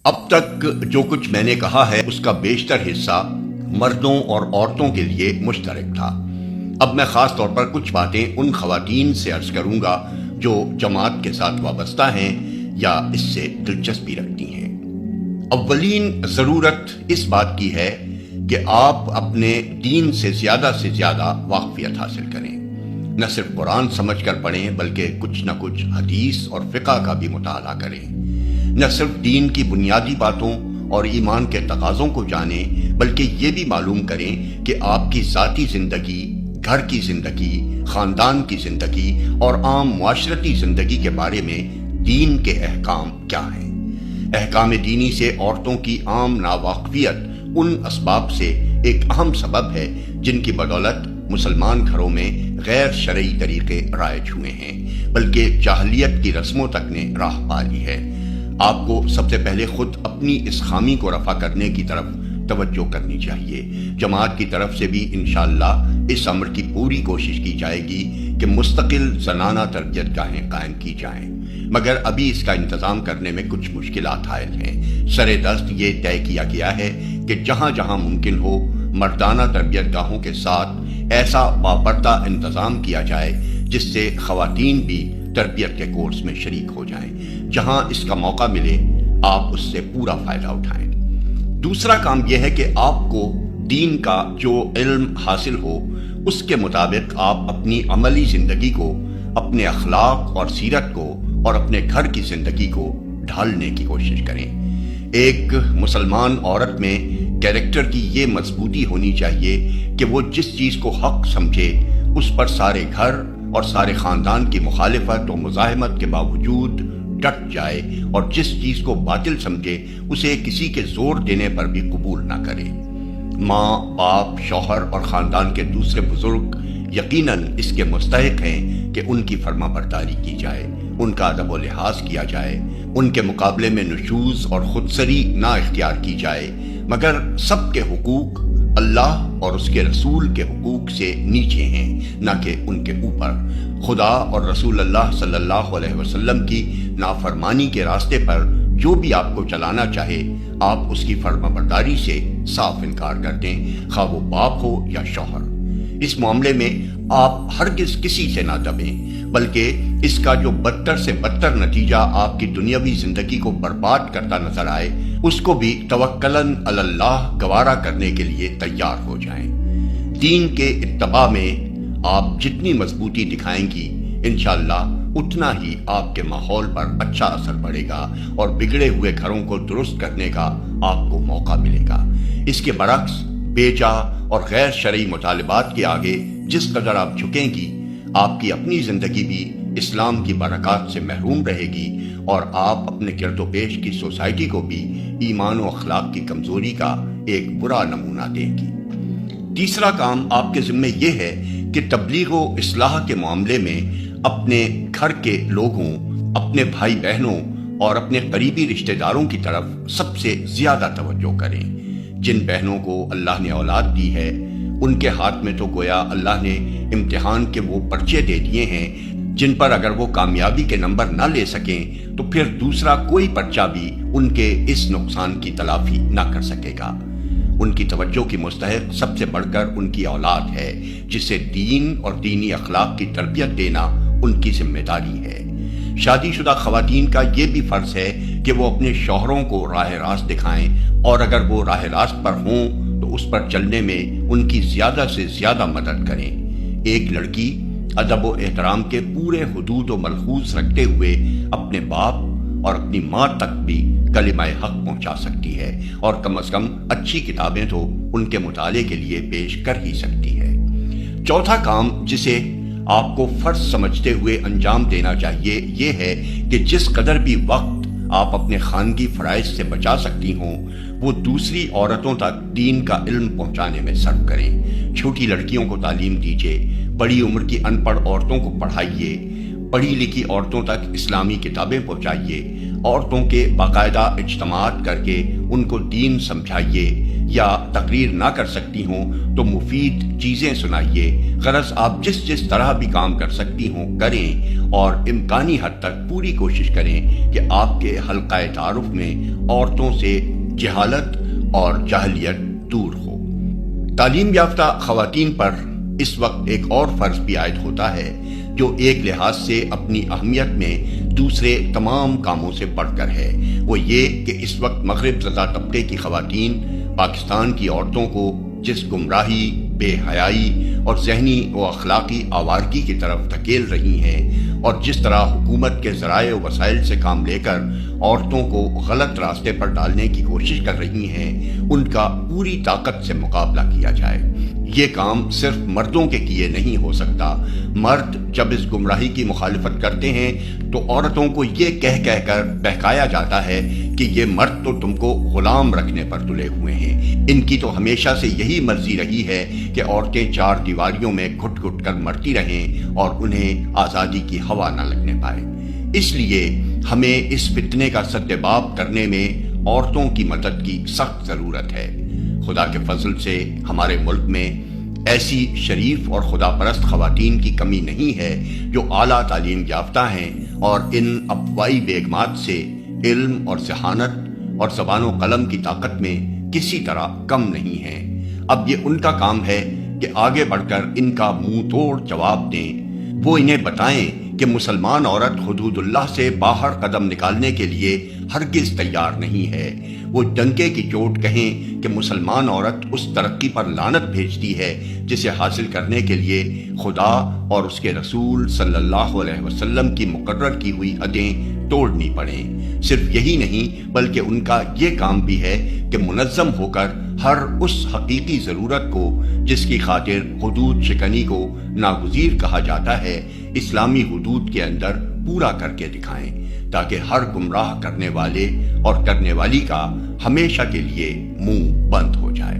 اب تک جو کچھ میں نے کہا ہے اس کا بیشتر حصہ مردوں اور عورتوں کے لیے مشترک تھا۔ اب میں خاص طور پر کچھ باتیں ان خواتین سے عرض کروں گا جو جماعت کے ساتھ وابستہ ہیں یا اس سے دلچسپی رکھتی ہیں۔ اولین ضرورت اس بات کی ہے کہ آپ اپنے دین سے زیادہ واقفیت حاصل کریں۔ نہ صرف قرآن سمجھ کر پڑھیں بلکہ کچھ نہ کچھ حدیث اور فقہ کا بھی مطالعہ کریں۔ نہ صرف دین کی بنیادی باتوں اور ایمان کے تقاضوں کو جانیں بلکہ یہ بھی معلوم کریں کہ آپ کی ذاتی زندگی، گھر کی زندگی، خاندان کی زندگی اور عام معاشرتی زندگی کے بارے میں دین کے احکام کیا ہیں۔ احکام دینی سے عورتوں کی عام ناواقفیت ان اسباب سے ایک اہم سبب ہے جن کی بدولت مسلمان گھروں میں غیر شرعی طریقے رائج ہوئے ہیں بلکہ جاہلیت کی رسموں تک نے راہ پا لی ہے۔ آپ کو سب سے پہلے خود اپنی اس خامی کو رفع کرنے کی طرف توجہ کرنی چاہیے۔ جماعت کی طرف سے بھی انشاءاللہ اس امر کی پوری کوشش کی جائے گی کہ مستقل زنانہ تربیت گاہیں قائم کی جائیں، مگر ابھی اس کا انتظام کرنے میں کچھ مشکلات حائل ہیں۔ سر دست یہ طے کیا گیا ہے کہ جہاں جہاں ممکن ہو مردانہ تربیت گاہوں کے ساتھ ایسا باپردہ انتظام کیا جائے جس سے خواتین بھی تربیت کے کورس میں شریک ہو جائیں۔ جہاں اس کا موقع ملے آپ اس سے پورا فائدہ اٹھائیں۔ دوسرا کام یہ ہے کہ آپ کو دین کا جو علم حاصل ہو اس کے مطابق آپ اپنی عملی زندگی کو، اپنے اخلاق اور سیرت کو اور اپنے گھر کی زندگی کو ڈھالنے کی کوشش کریں۔ ایک مسلمان عورت میں کیریکٹر کی یہ مضبوطی ہونی چاہیے کہ وہ جس چیز کو حق سمجھے اس پر سارے گھر اور سارے خاندان کی مخالفت و مزاحمت کے باوجود ڈٹ جائے، اور جس چیز کو باطل سمجھے اسے کسی کے زور دینے پر بھی قبول نہ کرے۔ ماں، باپ، شوہر اور خاندان کے دوسرے بزرگ یقیناً اس کے مستحق ہیں کہ ان کی فرما برداری کی جائے، ان کا ادب و لحاظ کیا جائے، ان کے مقابلے میں نشوز اور خودسری نہ اختیار کی جائے، مگر سب کے حقوق اللہ اور اس کے رسول کے حقوق سے نیچے ہیں، نہ کہ ان کے اوپر۔ خدا اور رسول اللہ صلی اللہ علیہ وسلم کی نافرمانی کے راستے پر جو بھی آپ کو چلانا چاہے آپ اس کی فرما برداری سے صاف انکار کر دیں، خواہ وہ باپ ہو یا شوہر۔ اس معاملے میں آپ ہرگز کسی سے نہ دبیں، بلکہ اس کا جو بدتر سے بدتر نتیجہ آپ کی دنیاوی زندگی کو برباد کرتا نظر آئے اس کو بھی توکلاً علی اللہ گوارا کرنے کے لیے تیار ہو جائیں۔ دین کے اتباع میں آپ جتنی مضبوطی دکھائیں گی انشاءاللہ اتنا ہی آپ کے ماحول پر اچھا اثر پڑے گا اور بگڑے ہوئے گھروں کو درست کرنے کا آپ کو موقع ملے گا۔ اس کے برعکس بیجا اور غیر شرعی مطالبات کے آگے جس قدر آپ جھکیں گی آپ کی اپنی زندگی بھی اسلام کی برکات سے محروم رہے گی اور آپ اپنے گرد و پیش کی سوسائٹی کو بھی ایمان و اخلاق کی کمزوری کا ایک برا نمونہ دیں گی۔ تیسرا کام آپ کے ذمہ یہ ہے کہ تبلیغ و اصلاح کے معاملے میں اپنے گھر کے لوگوں، اپنے بھائی بہنوں اور اپنے قریبی رشتہ داروں کی طرف سب سے زیادہ توجہ کریں۔ جن بہنوں کو اللہ نے اولاد دی ہے ان کے ہاتھ میں تو گویا اللہ نے امتحان کے وہ پرچے دے دیے ہیں جن پر اگر وہ کامیابی کے نمبر نہ لے سکیں تو پھر دوسرا کوئی پرچہ بھی ان کے اس نقصان کی تلافی نہ کر سکے گا۔ ان کی توجہ کی مستحق سب سے بڑھ کر ان کی اولاد ہے جسے دین اور دینی اخلاق کی تربیت دینا ان کی ذمہ داری ہے۔ شادی شدہ خواتین کا یہ بھی فرض ہے کہ وہ اپنے شوہروں کو راہ راست دکھائیں اور اگر وہ راہ راست پر ہوں تو اس پر چلنے میں ان کی زیادہ سے زیادہ مدد کریں۔ ایک لڑکی ادب و احترام کے پورے حدود و ملحوظ رکھتے ہوئے اپنے باپ اور اپنی ماں تک بھی کلمہ حق پہنچا سکتی ہے اور کم از کم اچھی کتابیں تو ان کے مطالعے کے لیے پیش کر ہی سکتی ہے۔ چوتھا کام جسے آپ کو فرض سمجھتے ہوئے انجام دینا چاہیے یہ ہے کہ جس قدر بھی وقت آپ اپنے خانگی فرائض سے بچا سکتی ہوں وہ دوسری عورتوں تک دین کا علم پہنچانے میں صرف کریں۔ چھوٹی لڑکیوں کو تعلیم دیجیے، بڑی عمر کی ان پڑھ عورتوں کو پڑھائیے، پڑھی لکھی عورتوں تک اسلامی کتابیں پہنچائیے، عورتوں کے باقاعدہ اجتماعات کر کے ان کو دین سمجھائیے، یا تقریر نہ کر سکتی ہوں تو مفید چیزیں سنائیے۔ غرض آپ جس جس طرح بھی کام کر سکتی ہوں کریں، اور امکانی حد تک پوری کوشش کریں کہ آپ کے حلقہ تعارف میں عورتوں سے جہالت اور جاہلیت دور ہو۔ تعلیم یافتہ خواتین پر اس وقت ایک اور فرض بھی عائد ہوتا ہے جو ایک لحاظ سے اپنی اہمیت میں دوسرے تمام کاموں سے بڑھ کر ہے۔ وہ یہ کہ اس وقت مغرب زدہ طبقے کی خواتین پاکستان کی عورتوں کو جس گمراہی، بے حیائی اور ذہنی و اخلاقی آوارگی کی طرف دھکیل رہی ہیں، اور جس طرح حکومت کے ذرائع و وسائل سے کام لے کر عورتوں کو غلط راستے پر ڈالنے کی کوشش کر رہی ہیں، ان کا پوری طاقت سے مقابلہ کیا جائے۔ یہ کام صرف مردوں کے کیے نہیں ہو سکتا۔ مرد جب اس گمراہی کی مخالفت کرتے ہیں تو عورتوں کو یہ کہہ کر بہکایا جاتا ہے کہ یہ مرد تو تم کو غلام رکھنے پر تلے ہوئے ہیں۔ ان کی تو ہمیشہ سے یہی مرضی رہی ہے کہ عورتیں چار دیواریوں میں گھٹ گھٹ کر مرتی رہیں اور انہیں آزادی کی ہوا نہ لگنے پائے۔ اس لیے ہمیں اس فتنے کا سدباب کرنے میں عورتوں کی مدد کی سخت ضرورت ہے۔ خدا کے فضل سے ہمارے ملک میں ایسی شریف اور خدا پرست خواتین کی کمی نہیں ہے جو اعلیٰ تعلیم یافتہ ہیں اور ان افوائی بیگمات سے علم اور ذہانت اور زبان و قلم کی طاقت میں کسی طرح کم نہیں ہیں۔ اب یہ ان کا کام ہے کہ آگے بڑھ کر ان کا منہ توڑ جواب دیں۔ وہ انہیں بتائیں کہ مسلمان عورت حدود اللہ سے باہر قدم نکالنے کے لیے ہرگز تیار نہیں ہے۔ وہ ڈنکے کی چوٹ کہیں کہ مسلمان عورت اس ترقی پر لعنت بھیجتی ہے جسے حاصل کرنے کے لیے خدا اور اس کے رسول صلی اللہ علیہ وسلم کی مقرر کی ہوئی حدیں توڑنی پڑیں۔ صرف یہی نہیں بلکہ ان کا یہ کام بھی ہے کہ منظم ہو کر ہر اس حقیقی ضرورت کو جس کی خاطر حدود شکنی کو ناگزیر کہا جاتا ہے، اسلامی حدود کے اندر پورا کر کے دکھائیں، تاکہ ہر گمراہ کرنے والے اور کرنے والی کا ہمیشہ کے لیے منہ بند ہو جائے۔